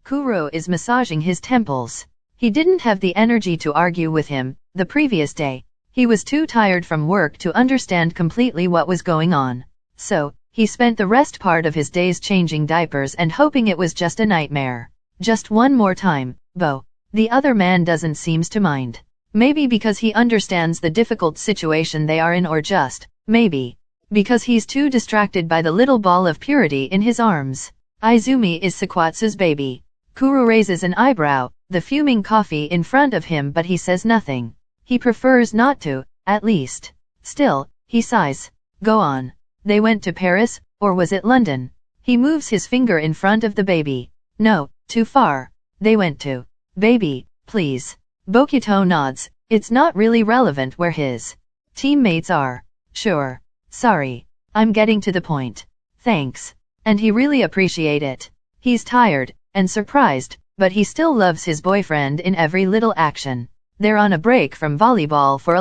Bokuroo is massaging his temples. He didn't have the energy to argue with him the previous day. He was too tired from work to understand completely what was going on. So, he spent the rest part of his days changing diapers and hoping it was just a nightmare. Just one more time, Bo. The other man doesn't seems to mind. Maybe because he understands the difficult situation they are in, or just, maybe, because he's too distracted by the little ball of purity in his arms. Izumi is Sakuatsu's baby. Bokuroo raises an eyebrow, the fuming coffee in front of him, but he says nothing. He prefers not to, at least. Still, he sighs. Go on. They went to Paris, or was it London? He moves his finger in front of the baby. No, too far. They went to. Baby, please. Bokuroo nods. It's not really relevant where his teammates are. Sure. Sorry. I'm getting to the point. Thanks. And he really appreciate it. He's tired and surprised, but he still loves his boyfriend in every little action. They're on a break from volleyball for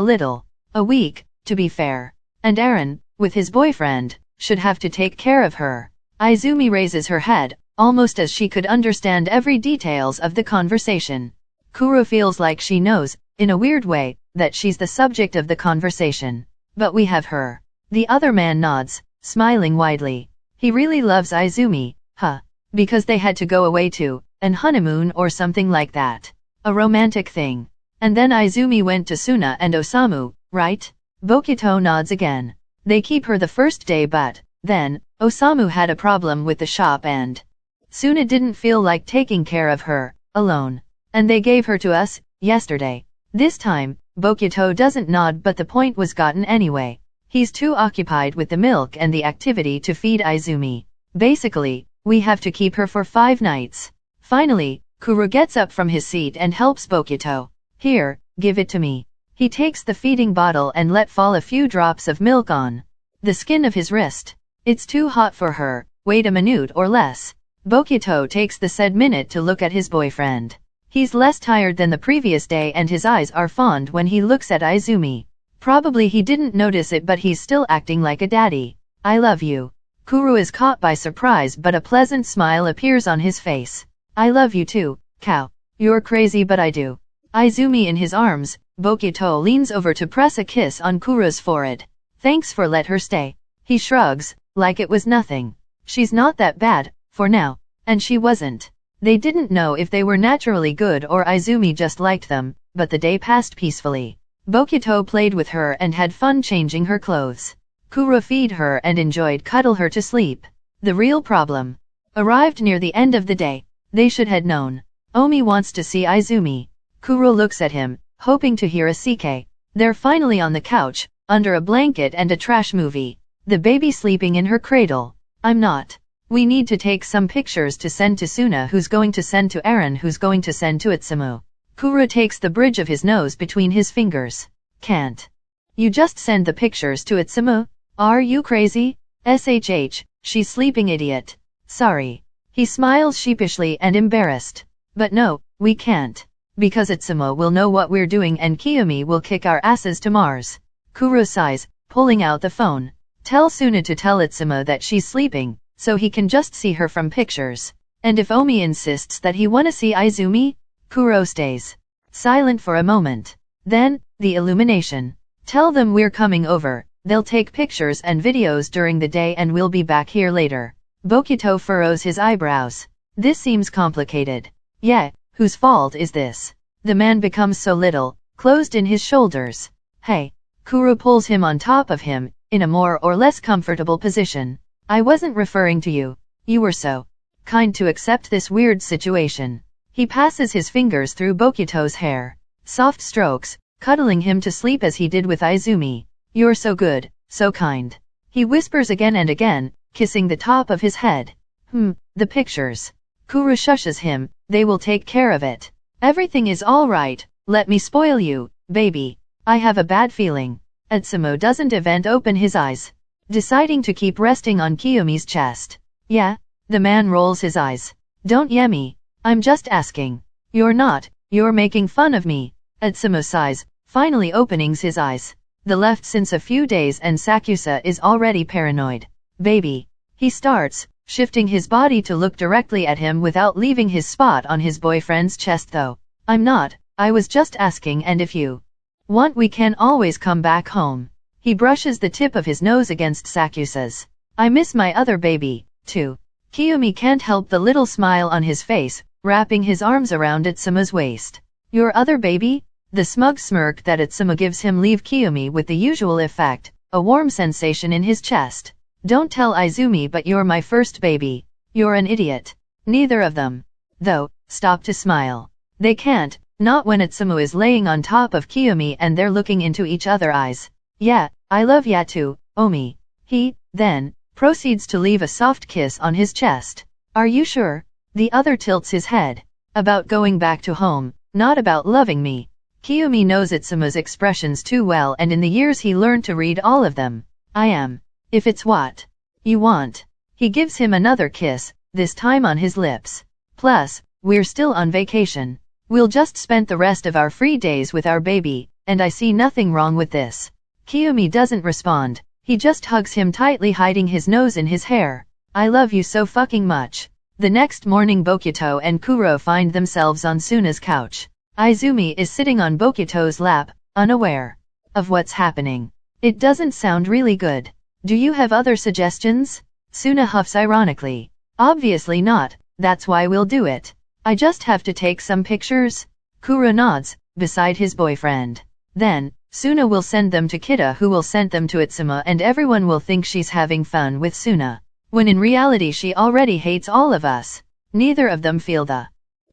a week, to be fair. And Aaron, with his boyfriend, should have to take care of her. Izumi raises her head, almost as she could understand every details of the conversation. Bokuroo feels like she knows, in a weird way, that she's the subject of the conversation. But we have her. The other man nods, smiling widely. He really loves Izumi, huh? Because they had to go away to an honeymoon or something like that. A romantic thing. And then Izumi went to Suna and Osamu, right? Bokuroo nods again. They keep her the first day, but then Osamu had a problem with the shop and Suna didn't feel like taking care of her alone. And they gave her to us yesterday. This time, Bokuroo doesn't nod, but the point was gotten anyway. He's too occupied with the milk and the activity to feed Izumi. Basically, we have to keep her for 5 nights. Finally, Bokuroo gets up from his seat and helps Bokuroo. Here, give it to me. He takes the feeding bottle and let fall a few drops of milk on the skin of his wrist. It's too hot for her. Wait a minute or less. Bokuroo takes the said minute to look at his boyfriend. He's less tired than the previous day and his eyes are fond when he looks at Izumi. Probably he didn't notice it, but he's still acting like a daddy. I love you. Bokuroo is caught by surprise, but a pleasant smile appears on his face. I love you too, cow. You're crazy, but I do. Izumi in his arms, Bokuroo leans over to press a kiss on Bokuroo's forehead. Thanks for let her stay. He shrugs, like it was nothing. She's not that bad, for now. And she wasn't. They didn't know if they were naturally good or Izumi just liked them, but the day passed peacefully. Bokuroo played with her and had fun changing her clothes. Bokuroo feed her and enjoyed cuddle her to sleep. The real problem arrived near the end of the day. They should have known. Omi wants to see Izumi. Bokuroo looks at him, hoping to hear a CK. They're finally on the couch, under a blanket and a trash movie. The baby sleeping in her cradle. I'm not. We need to take some pictures to send to Suna, who's going to send to Aaron, who's going to send to atsumu. Bokuroo takes the bridge of his nose between his fingers. Can't you just send the pictures to atsumu? Are you crazy? SHH, she's sleeping, idiot. Sorry. He smiles sheepishly and embarrassed. But no, we can't. Because atsumu will know what we're doing and Kiyomi will kick our asses to Mars. Bokuroo sighs, pulling out the phone. Tell Suna to tell atsumu that she's sleeping, so he can just see her from pictures. And if Omi insists that he wanna see Izumi, Bokuroo stays silent for a moment. Then, the illumination. Tell them we're coming over, they'll take pictures and videos during the day and we'll be back here later. Bokuroo furrows his eyebrows. This seems complicated. Yeah, whose fault is this? The man becomes so little, closed in his shoulders. Hey. Bokuroo pulls him on top of him, in a more or less comfortable position. I wasn't referring to you. You were so kind to accept this weird situation. He passes his fingers through Bokuroo's hair. Soft strokes, cuddling him to sleep as he did with Izumi. You're so good, so kind. He whispers again and again, kissing the top of his head. The pictures. Bokuroo shushes him. They will take care of it. Everything is all right. Let me spoil you, baby. I have a bad feeling. Atsumu doesn't open his eyes, deciding to keep resting on Kiyomi's chest. Yeah? The man rolls his eyes. Don't yemi. I'm just asking. You're not. You're making fun of me. Atsumu sighs, finally opening his eyes. The left since a few days and Sakusa is already paranoid. Baby. He starts, shifting his body to look directly at him without leaving his spot on his boyfriend's chest though. I'm not, I was just asking, and if you want we can always come back home. He brushes the tip of his nose against Sakusa's. I miss my other baby, too. Kiyomi can't help the little smile on his face, wrapping his arms around 𝕬𝖕𝖕𝖕𝖕 waist. Your other baby? The smug smirk that 𝕬𝖕𝖕𝖕𝖕 gives him leave Kiyomi with the usual effect, a warm sensation in his chest. Don't tell Izumi, but you're my first baby. You're an idiot. Neither of them, though, stop to smile. They can't, not when 𝕬𝖕𝖕𝖕𝖕 is laying on top of Kiyomi and they're looking into each other's eyes. Yeah, I love ya too, Omi. He, then, proceeds to leave a soft kiss on his chest. Are you sure? The other tilts his head. About going back to home, not about loving me. Kiyomi knows 𝕬𝖕𝖕𝖕𝖕's expressions too well, and in the years he learned to read all of them. I am. If it's what you want. He gives him another kiss, this time on his lips. Plus, we're still on vacation. We'll just spend the rest of our free days with our baby, and I see nothing wrong with this. Kiyomi doesn't respond. He just hugs him tightly, hiding his nose in his hair. I love you so fucking much. The next morning Bokuroo and Kuro find themselves on Suna's couch. Izumi is sitting on Bokuro's lap, unaware of what's happening. It doesn't sound really good. Do you have other suggestions? Suna huffs ironically. Obviously not, that's why we'll do it. I just have to take some pictures. Kuro nods, beside his boyfriend. Then, Suna will send them to Kita, who will send them to 𝕬𝖕𝖕𝖕𝖕, and everyone will think she's having fun with Suna, when in reality she already hates all of us. Neither of them feel the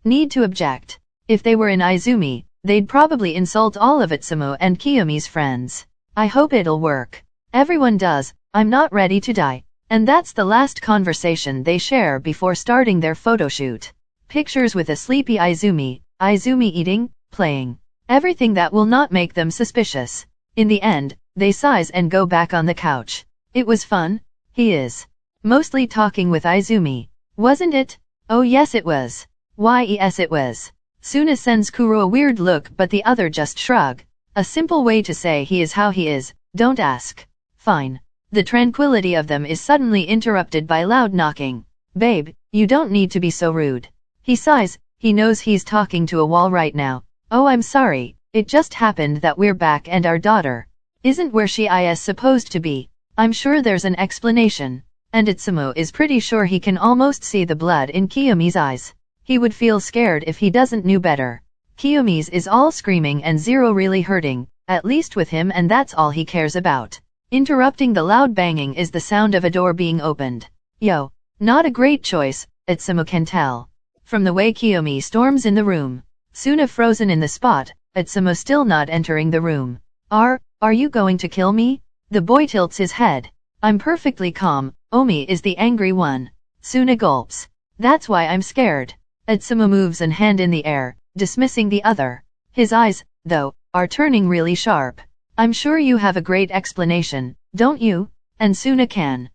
need to object. If they were in Izumi, they'd probably insult all of 𝕬𝖕𝖕𝖕𝖕 and Kiyomi's friends. I hope it'll work. Everyone does. I'm not ready to die. And that's the last conversation they share before starting their photoshoot. Pictures with a sleepy Izumi eating, playing. Everything that will not make them suspicious. In the end, they sigh and go back on the couch. It was fun. He is mostly talking with Izumi. Wasn't it? Oh yes it was. Yes it was. Suna sends Kuro a weird look, but the other just shrug. A simple way to say he is how he is, don't ask. Fine. The tranquility of them is suddenly interrupted by loud knocking. Babe, you don't need to be so rude. He sighs, he knows he's talking to a wall right now. Oh I'm sorry, it just happened that we're back and our daughter isn't where she is supposed to be. I'm sure there's an explanation. And 𝕬𝖕𝖕𝖕𝖕 is pretty sure he can almost see the blood in Kiyomi's eyes. He would feel scared if he doesn't know better. Kiyomi's is all screaming and zero really hurting, at least with him, and that's all he cares about. Interrupting the loud banging is the sound of a door being opened. Yo, not a great choice, 𝕬𝖕𝖕𝖕𝖕 can tell. From the way Kiyomi storms in the room. Suna frozen in the spot, 𝕬𝖕𝖕𝖕𝖕 still not entering the room. Are you going to kill me? The boy tilts his head. I'm perfectly calm, Omi is the angry one. Suna gulps. That's why I'm scared. 𝕬𝖕𝖕𝖕𝖕 moves an hand in the air, dismissing the other. His eyes, though, are turning really sharp. I'm sure you have a great explanation, don't you? And Suna can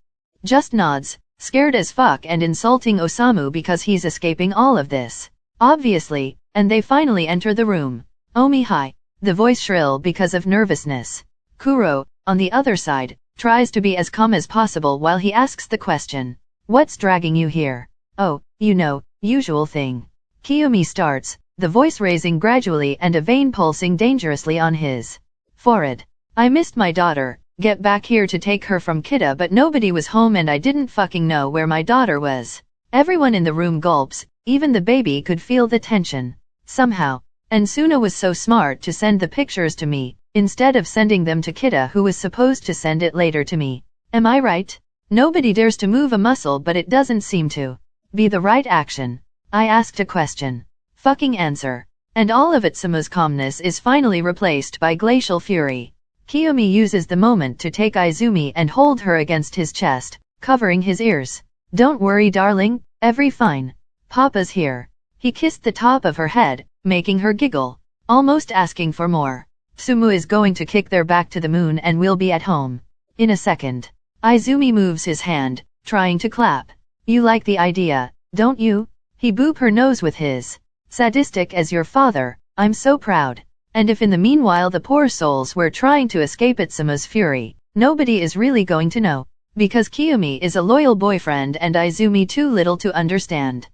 just nods, scared as fuck and insulting Osamu because he's escaping all of this. Obviously, and they finally enter the room. Omi hi. The voice shrill because of nervousness. Kuro, on the other side, tries to be as calm as possible while he asks the question. What's dragging you here? Oh, you know, usual thing. Kiyomi starts, the voice raising gradually and a vein pulsing dangerously on his forehead. I missed my daughter, get back here to take her from Kita, but nobody was home and I didn't fucking know where my daughter was. Everyone in the room gulps, even the baby could feel the tension. Somehow. And Suna was so smart to send the pictures to me, instead of sending them to Kita, who was supposed to send it later to me. Am I right? Nobody dares to move a muscle, but it doesn't seem to be the right action. I asked a question. Fucking answer. And all of 𝕬𝖕𝖕𝖕𝖕𝖕's calmness is finally replaced by glacial fury. Kiyomi uses the moment to take Izumi and hold her against his chest, covering his ears. Don't worry darling, every fine. Papa's here. He kissed the top of her head, making her giggle, almost asking for more. Sumu is going to kick their back to the moon and we'll be at home in a second. Izumi moves his hand, trying to clap. You like the idea, don't you? He boop her nose with his. Sadistic as your father, I'm so proud. And if in the meanwhile the poor souls were trying to escape 𝕬𝖕𝖕𝖕𝖕𝖕's fury, nobody is really going to know. Because Kiyomi is a loyal boyfriend and Izumi too little to understand.